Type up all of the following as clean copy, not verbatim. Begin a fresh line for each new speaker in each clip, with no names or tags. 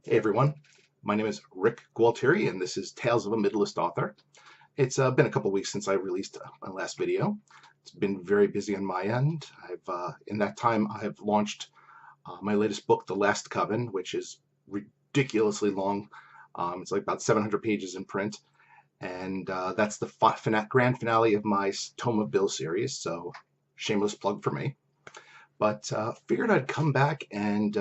Hey everyone, my name is Rick Gualtieri and this is Tales of a Midlist Author. It's been a couple weeks since I released my last video. It's been very busy on my end. In that time I have launched my latest book, The Last Coven, which is ridiculously long. It's like about 700 pages in print, and that's the grand finale of my Tome of Bill series, so shameless plug for me. But figured I'd come back and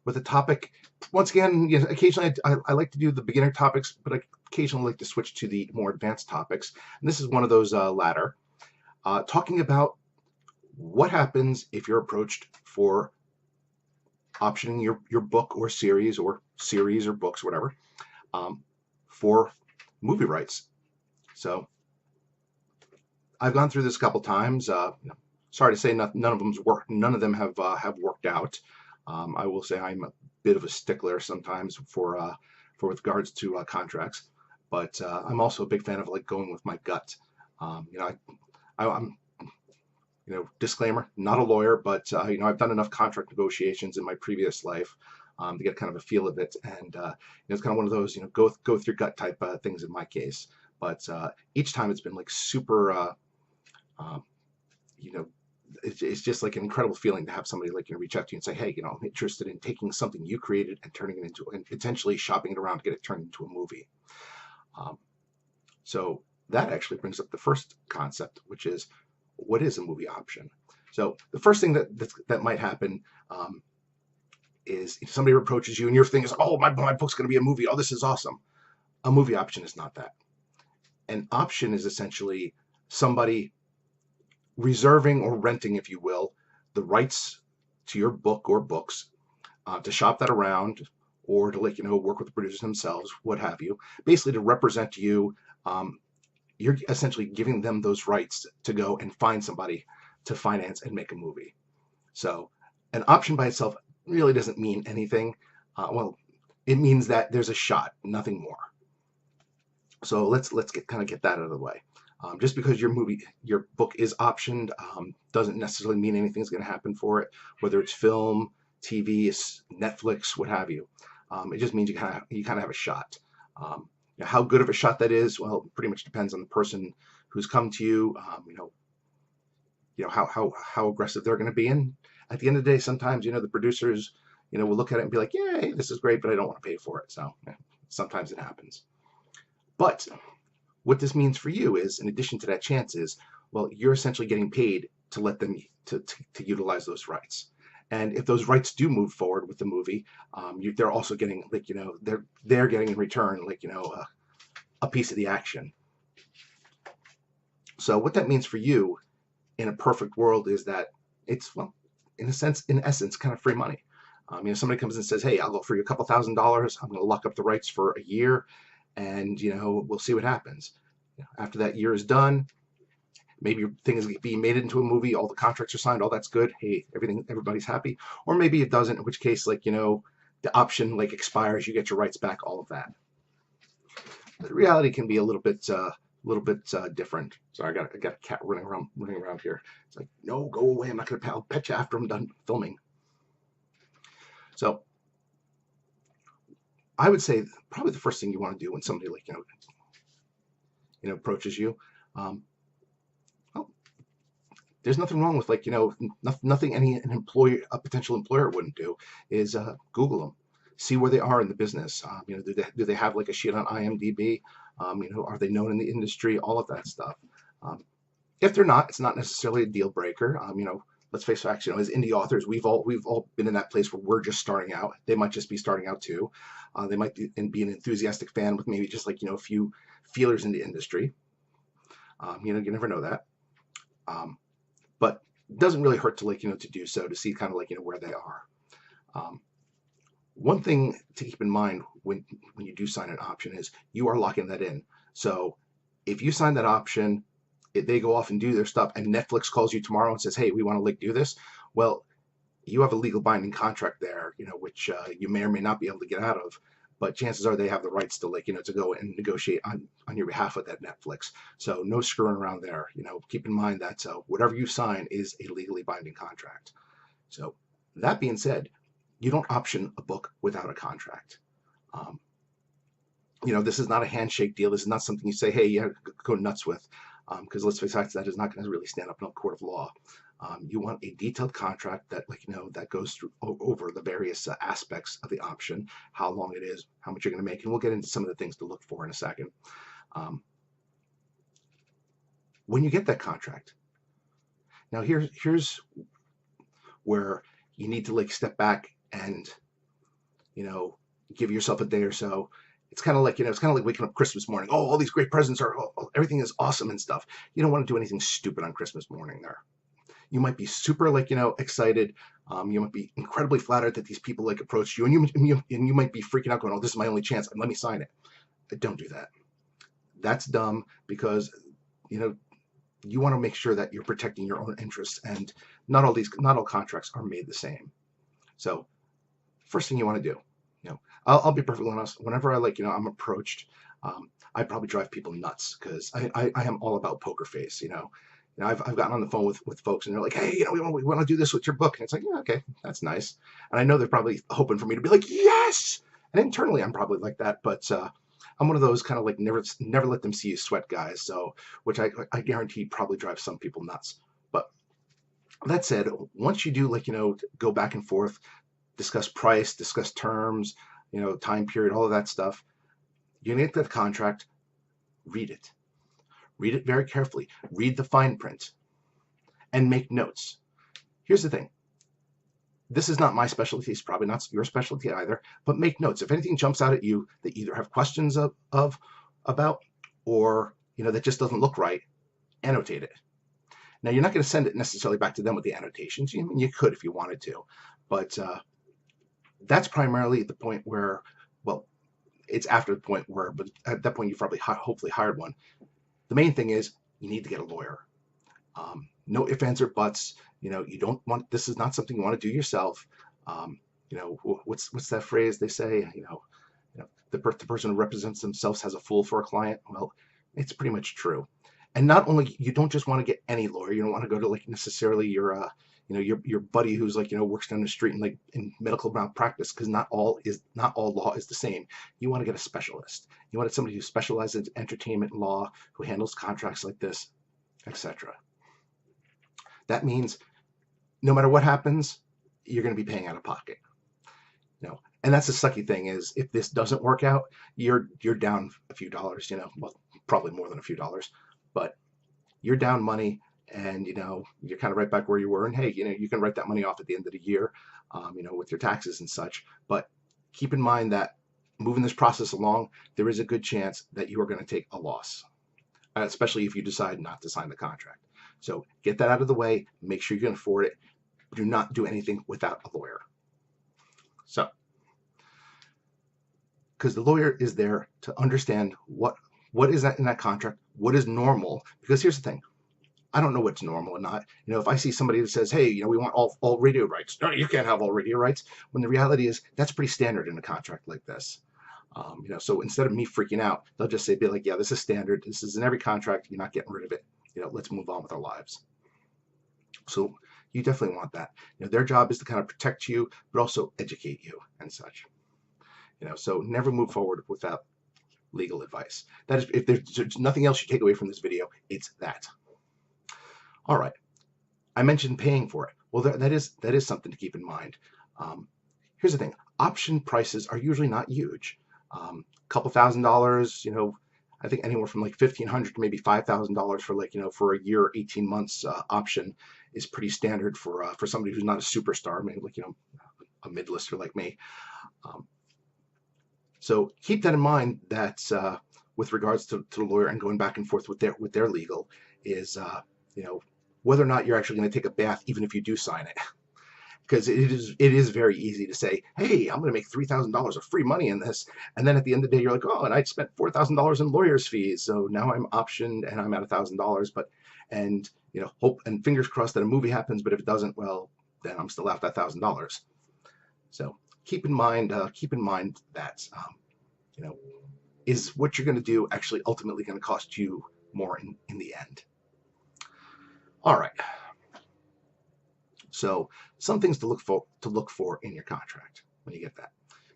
with a topic. Once again, occasionally I like to do the beginner topics, but I occasionally like to switch to the more advanced topics. And this is one of those latter, talking about what happens if you're approached for optioning your book or series or books, whatever, for movie rights. So I've gone through this a couple times. Sorry to say, none of them's worked. None of them have worked out. I will say I'm a bit of a stickler sometimes for with regards to contracts, but I'm also a big fan of like going with my gut. I'm disclaimer, not a lawyer, but I've done enough contract negotiations in my previous life to get kind of a feel of it, and it's kind of one of those go with your gut type things in my case. But each time it's been like super. It's just like an incredible feeling to have somebody like reach out to you and say, hey, I'm interested in taking something you created and turning it into, and potentially shopping it around to get it turned into a movie. So that actually brings up the first concept, which is, what is a movie option? So the first thing that might happen is if somebody approaches you and your thing is, oh, my book's going to be a movie. Oh, this is awesome. A movie option is not that. An option is essentially somebody reserving or renting, if you will, the rights to your book or books, to shop that around, or to work with the producers themselves, what have you, basically to represent you. You're essentially giving them those rights to go and find somebody to finance and make a movie. So an option by itself really doesn't mean anything. Well, it means that there's a shot, nothing more. So let's get that out of the way. Just because your book is optioned, doesn't necessarily mean anything's going to happen for it, whether it's film, TV, Netflix, what have you. It just means you kind of have a shot. How good of a shot that is, well, pretty much depends on the person who's come to you. How aggressive they're going to be. And at the end of the day, sometimes the producers will look at it and be like, "Yay, this is great, but I don't want to pay for it." So sometimes it happens. But what this means for you is, in addition to that chance, is, well, you're essentially getting paid to let them to utilize those rights. And if those rights do move forward with the movie, they're also getting they're getting in return a piece of the action. So what that means for you in a perfect world is that it's, well, in essence, kind of free money. Somebody comes and says, "Hey, I'll go for you a couple $1,000s. I'm going to lock up the rights for a year, and we'll see what happens." After that year is done, maybe your thing is being made into a movie, all the contracts are signed, all that's good, hey, everybody's happy. Or maybe it doesn't, in which case, the option expires, you get your rights back, all of that. The reality can be a little bit different. Sorry, I got a cat running around here. It's like, no, go away, I'm not going to pet you after I'm done filming. So I would say probably the first thing you want to do when somebody approaches you, well, there's nothing wrong with nothing a potential employer wouldn't do is Google them, see where they are in the business. Do they have a sheet on IMDb? Are they known in the industry? All of that stuff. If they're not, it's not necessarily a deal breaker. Let's face facts. As indie authors, we've all been in that place where we're just starting out. They might just be starting out too. They might be an enthusiastic fan with maybe just a few feelers in the industry. You never know that. But it doesn't really hurt to to do so, to see kind of where they are. One thing to keep in mind when you do sign an option is you are locking that in. So if you sign that option, they go off and do their stuff, and Netflix calls you tomorrow and says, "Hey, we want to do this." Well, you have a legal binding contract there, which you may or may not be able to get out of. But chances are they have the rights to to go and negotiate on your behalf with that Netflix. So no screwing around there. Keep in mind that whatever you sign is a legally binding contract. So that being said, you don't option a book without a contract. Um, this is not a handshake deal. This is not something you say, hey, yeah, go nuts with, because let's face it, that is not going to really stand up in a court of law. You want a detailed contract that, that goes through over the various aspects of the option, how long it is, how much you're going to make, and we'll get into some of the things to look for in a second. When you get that contract, now here's where you need to step back and give yourself a day or so. It's kind of like waking up Christmas morning. Oh, all these great presents are, everything is awesome and stuff. You don't want to do anything stupid on Christmas morning there. You might be super excited. You might be incredibly flattered that these people approached you, and you might be freaking out going, oh, this is my only chance, and let me sign it. Don't do that. That's dumb, because you want to make sure that you're protecting your own interests, and not all contracts are made the same. So first thing you want to do, I'll be perfectly honest. Whenever I'm approached, I probably drive people nuts, because I am all about poker face. I've gotten on the phone with folks, and they're like, hey, we want to do this with your book, and it's like, yeah, okay, that's nice. And I know they're probably hoping for me to be like, yes. And internally, I'm probably like that, but I'm one of those kind of never let them see you sweat guys. So, which I guarantee probably drives some people nuts. But that said, once you do go back and forth, discuss price, discuss terms, time period, all of that stuff, you're gonna get that contract, read it. Read it very carefully. Read the fine print and make notes. Here's the thing. This is not my specialty. It's probably not your specialty either, but make notes. If anything jumps out at you that you either have questions about, or that just doesn't look right, annotate it. Now, you're not going to send it necessarily back to them with the annotations. You could if you wanted to, but that's primarily the point where, well, it's after the point where, but at that point you've probably hopefully hired one. The main thing is you need to get a lawyer. No ifs, ands, or buts. You don't want, this is not something you want to do yourself. What's that phrase they say? The person who represents themselves has a fool for a client. Well, it's pretty much true. And not only, you don't just want to get any lawyer. You don't want to go to necessarily your buddy who's works down the street and in medical malpractice, because not all law is the same. You want to get a specialist. You want somebody who specializes in entertainment law, who handles contracts like this, etc. That means no matter what happens, you're going to be paying out of pocket. And that's the sucky thing, is if this doesn't work out, you're down a few dollars. Well, probably more than a few dollars, but you're down money. And you're kind of right back where you were, and hey, you can write that money off at the end of the year, with your taxes and such. But keep in mind that moving this process along, there is a good chance that you are going to take a loss, especially if you decide not to sign the contract. So get that out of the way. Make sure you can afford it. Do not do anything without a lawyer. So, because the lawyer is there to understand what is that in that contract, what is normal. Because here's the thing. I don't know what's normal or not. If I see somebody that says, hey, we want all radio rights. No, you can't have all radio rights. When the reality is that's pretty standard in a contract like this. So instead of me freaking out, they'll just be like, yeah, this is standard. This is in every contract. You're not getting rid of it. Let's move on with our lives. So you definitely want that. Their job is to kind of protect you, but also educate you and such. So never move forward without legal advice. That is, if there's nothing else you take away from this video, it's that. All right, I mentioned paying for it. Well, that is something to keep in mind. Here's the thing: option prices are usually not huge. Couple $1,000s. I think anywhere from $1,500 to maybe $5,000 for for a year, 18 months option is pretty standard for somebody who's not a superstar, maybe a mid-lister like me. So keep that in mind. That with regards to the lawyer and going back and forth with their legal is whether or not you're actually going to take a bath, even if you do sign it. Because it is very easy to say, hey, I'm going to make $3,000 of free money in this. And then at the end of the day, you're like, oh, and I spent $4,000 in lawyer's fees. So now I'm optioned and I'm at $1,000. Hope and fingers crossed that a movie happens. But if it doesn't, well, then I'm still out that $1,000. So keep in mind that, is what you're going to do actually ultimately going to cost you more in the end. All right. So some things to look for in your contract when you get that.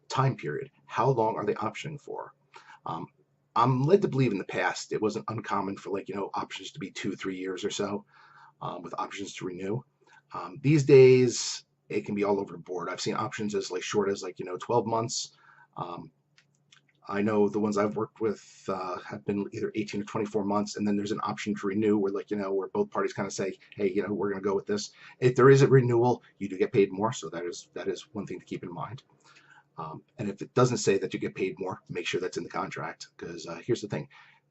Time period. How long are they optioning for? Um, I'm led to believe in the past it wasn't uncommon for options to be 2-3 years or so, with options to renew. These days it can be all over the board. I've seen options as short as 12 months. Um, I know the ones I've worked with have been either 18 or 24 months, and then there's an option to renew where where both parties kind of say, hey, we're going to go with this. If there is a renewal, you do get paid more, so that is one thing to keep in mind. And if it doesn't say that you get paid more, make sure that's in the contract, because here's the thing.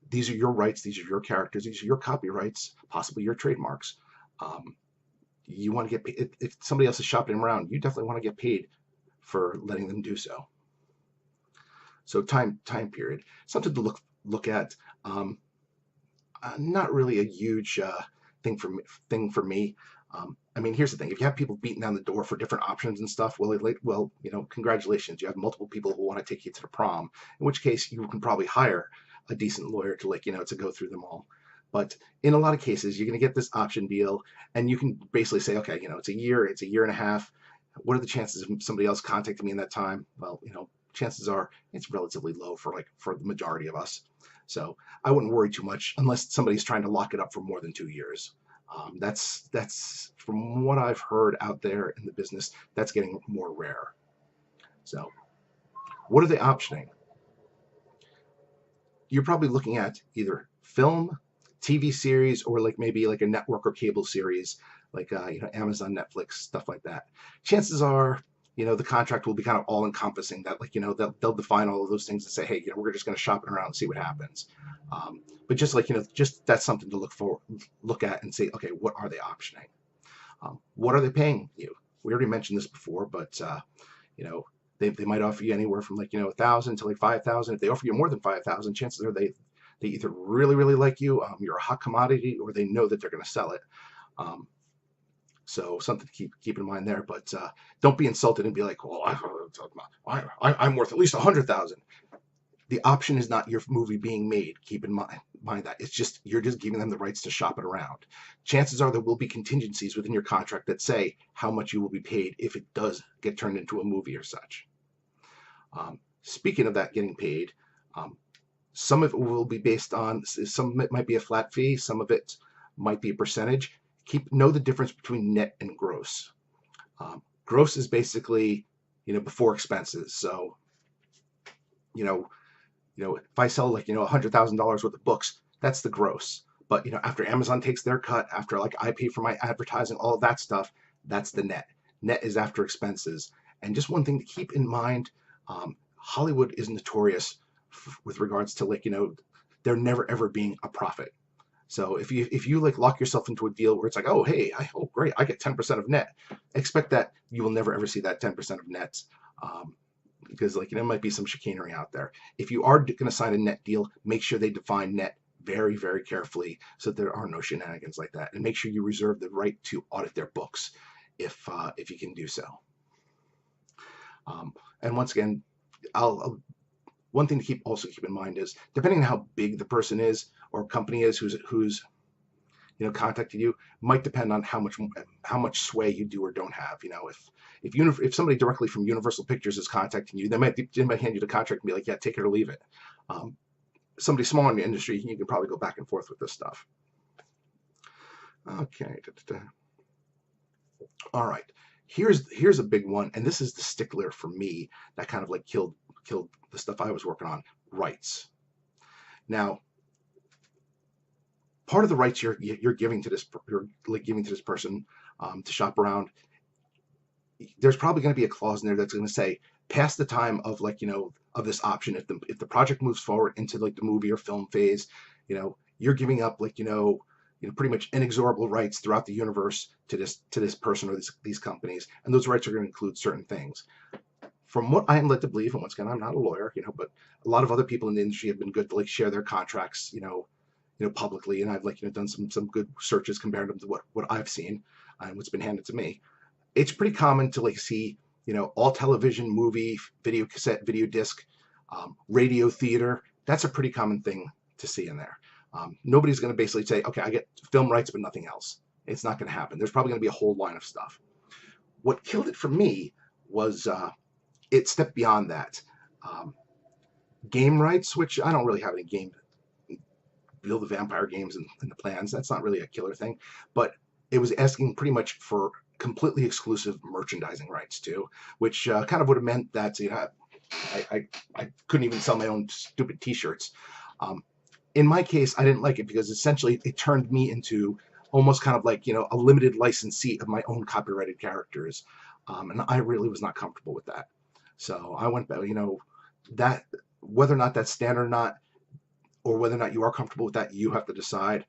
These are your rights, these are your characters, these are your copyrights, possibly your trademarks. You want to get paid. If somebody else is shopping around, you definitely want to get paid for letting them do so. So time period, something to look at. Not really a huge thing for me. I mean, here's the thing: if you have people beating down the door for different options and stuff, well, congratulations, you have multiple people who want to take you to the prom. In which case, you can probably hire a decent lawyer to to go through them all. But in a lot of cases, you're going to get this option deal, and you can basically say, okay, it's a year and a half. What are the chances of somebody else contacting me in that time? Well, chances are it's relatively low for the majority of us. So I wouldn't worry too much unless somebody's trying to lock it up for more than 2 years. That's from what I've heard out there in the business, that's getting more rare. So what are they optioning? You're probably looking at either film, TV series, or maybe a network or cable series, Amazon, Netflix, stuff like that. Chances are, the contract will be kind of all encompassing that, they'll define all of those things and say, hey, we're just going to shop it around and see what happens. But just just that's something to look at and say, okay, what are they optioning? What are they paying you? We already mentioned this before, but they might offer you anywhere from $1,000 to $5,000. If they offer you more than $5,000, chances are they either really, really like you, you're a hot commodity, or they know that they're going to sell it. So something to keep in mind there. But don't be insulted and be like, well, I'm worth at least $100,000. The option is not your movie being made. Keep in mind that you're just giving them the rights to shop it around. Chances are there will be contingencies within your contract that say how much you will be paid if it does get turned into a movie or such. Speaking of that getting paid, some of it will be based on, some of it might be a flat fee, some of it might be a percentage. Know the difference between net and gross. Gross is basically, before expenses. So, if I sell $100,000 worth of books, that's the gross. But after Amazon takes their cut, after I pay for my advertising, all of that stuff, that's the net. Net is after expenses. And just one thing to keep in mind, Hollywood is notorious with regards to there never ever being a profit. So if you lock yourself into a deal where it's like, oh hey, great, I get 10% of net, expect that you will never ever see that 10% of net, because there might be some chicanery out there. If you are going to sign a net deal, make sure they define net very, very carefully so that there are no shenanigans like that, and make sure you reserve the right to audit their books if you can do so. And once again, one thing to also keep in mind is, depending on how big the person is or company is who's contacted you, might depend on how much sway you do or don't have. If somebody directly from Universal Pictures is contacting you, they might hand you the contract and be like, yeah, take it or leave it. Somebody small in the industry, you can probably go back and forth with this stuff. Okay. All right. Here's a big one, and this is the stickler for me that kind of killed the stuff I was working on. Rights. Now, part of the rights you're giving to this person to shop around, there's probably going to be a clause in there that's going to say, past the time of of this option, if the project moves forward into the movie or film phase, you're giving up pretty much inexorable rights throughout the universe to this person or these companies, and those rights are going to include certain things. From what I am led to believe, and once again, I'm not a lawyer, but a lot of other people in the industry have been good to share their contracts, publicly, and I've done some good searches compared to what I've seen and what's been handed to me. It's pretty common to see, all television, movie, video cassette, video disc, radio, theater. That's a pretty common thing to see in there. Nobody's going to basically say, okay, I get film rights, but nothing else. It's not going to happen. There's probably going to be a whole line of stuff. What killed it for me was it stepped beyond that. Game rights, which I don't really have any game build the vampire games in the plans. That's not really a killer thing, but it was asking pretty much for completely exclusive merchandising rights too, which kind of would have meant that I couldn't even sell my own stupid T-shirts. In my case, I didn't like it because essentially it turned me into almost kind of like a limited licensee of my own copyrighted characters, and I really was not comfortable with that. So I went back. That whether or not that's standard or not, or whether or not you are comfortable with that, you have to decide.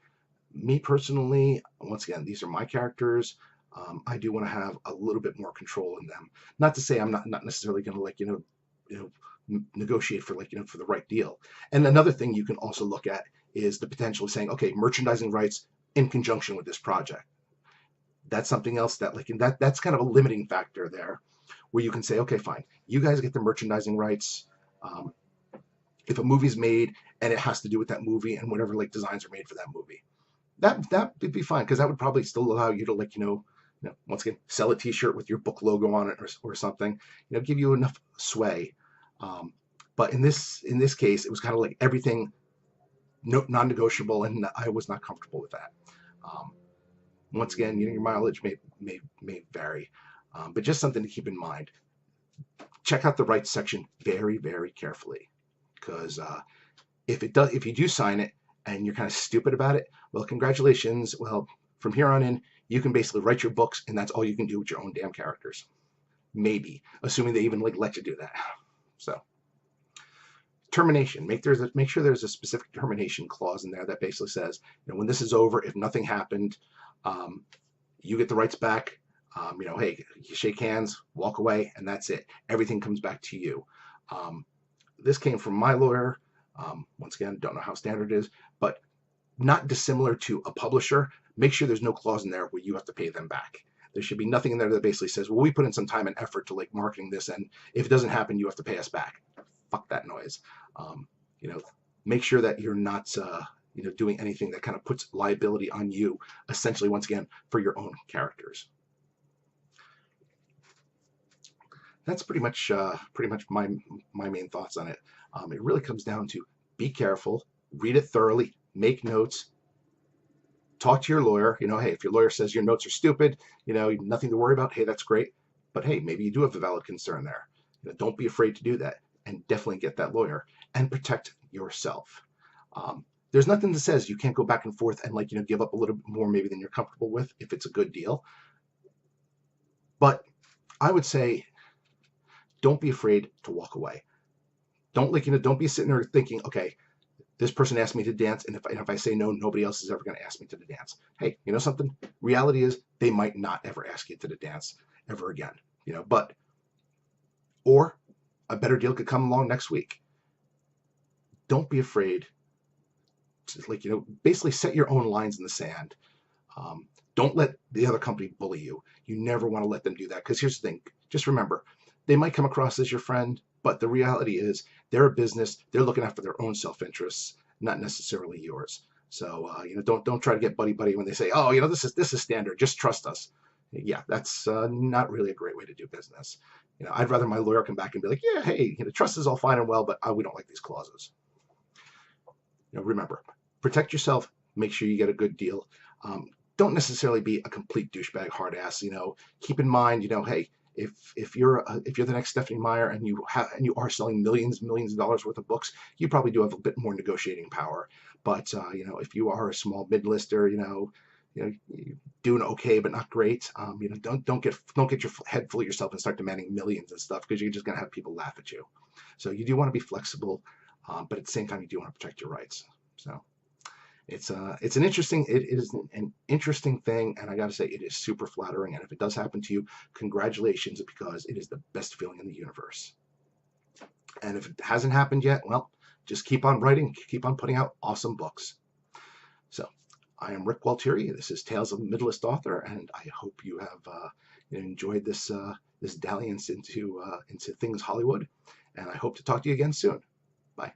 Me personally, once again, these are my characters. I do want to have a little bit more control in them. Not to say I'm not necessarily going to negotiate for for the right deal. And another thing you can also look at is the potential of saying, okay, merchandising rights in conjunction with this project. That's something else that that's kind of a limiting factor there, where you can say, okay, fine, you guys get the merchandising rights. If a movie's made and it has to do with that movie and whatever designs are made for that movie, that would be fine, because that would probably still allow you to once again sell a T-shirt with your book logo on it or something, give you enough sway. But in this case, it was kind of like everything non-negotiable, and I was not comfortable with that. Once again, your mileage may vary, but just something to keep in mind. Check out the rights section very, very carefully, because if you do sign it and you're kind of stupid about it, well, congratulations. Well, from here on in, you can basically write your books, and that's all you can do with your own damn characters. Maybe, assuming they even let you do that. So, termination. Make sure there's a specific termination clause in there that basically says, when this is over, if nothing happened, you get the rights back. Hey, you shake hands, walk away, and that's it. Everything comes back to you. This came from my lawyer. Once again, don't know how standard it is, but not dissimilar to a publisher. Make sure there's no clause in there where you have to pay them back. There should be nothing in there that basically says, well, we put in some time and effort to marketing this, and if it doesn't happen, you have to pay us back. Fuck that noise. Make sure that you're not doing anything that kind of puts liability on you, essentially, once again, for your own characters. That's pretty much my main thoughts on it. It really comes down to be careful, read it thoroughly, make notes, talk to your lawyer. Hey, if your lawyer says your notes are stupid, nothing to worry about, hey, that's great. But hey, maybe you do have a valid concern there. Don't be afraid to do that, and definitely get that lawyer and protect yourself. There's nothing that says you can't go back and forth and give up a little bit more maybe than you're comfortable with if it's a good deal. But I would say, don't be afraid to walk away. Don't don't be sitting there thinking, okay, this person asked me to dance, and if I say no, nobody else is ever going to ask me to the dance. Hey, something? Reality is they might not ever ask you to the dance ever again. Or a better deal could come along next week. Don't be afraid to basically set your own lines in the sand. Don't let the other company bully you. You never want to let them do that, because here's the thing. Just remember, they might come across as your friend, but the reality is they're a business. They're looking after their own self-interests, not necessarily yours. So don't try to get buddy when they say, oh, this is standard, just trust us. Yeah, that's not really a great way to do business. I'd rather my lawyer come back and be like, yeah, hey, trust is all fine and well, but we don't like these clauses. Remember, protect yourself. Make sure you get a good deal. Don't necessarily be a complete douchebag, hard ass. Keep in mind, hey, if you're the next Stephanie Meyer and you are selling millions of dollars worth of books, you probably do have a bit more negotiating power. But if you are a small mid-lister, you're doing okay but not great. Don't get your head full of yourself and start demanding millions and stuff, because you're just gonna have people laugh at you. So you do want to be flexible, but at the same time you do want to protect your rights. So it is an interesting thing, and I got to say, it is super flattering. And if it does happen to you, congratulations, because it is the best feeling in the universe. And if it hasn't happened yet, well, just keep on writing, keep on putting out awesome books. So I am Rick Gualtieri. This is Tales of a Midlist Author, and I hope you have enjoyed this dalliance into things Hollywood. And I hope to talk to you again soon. Bye.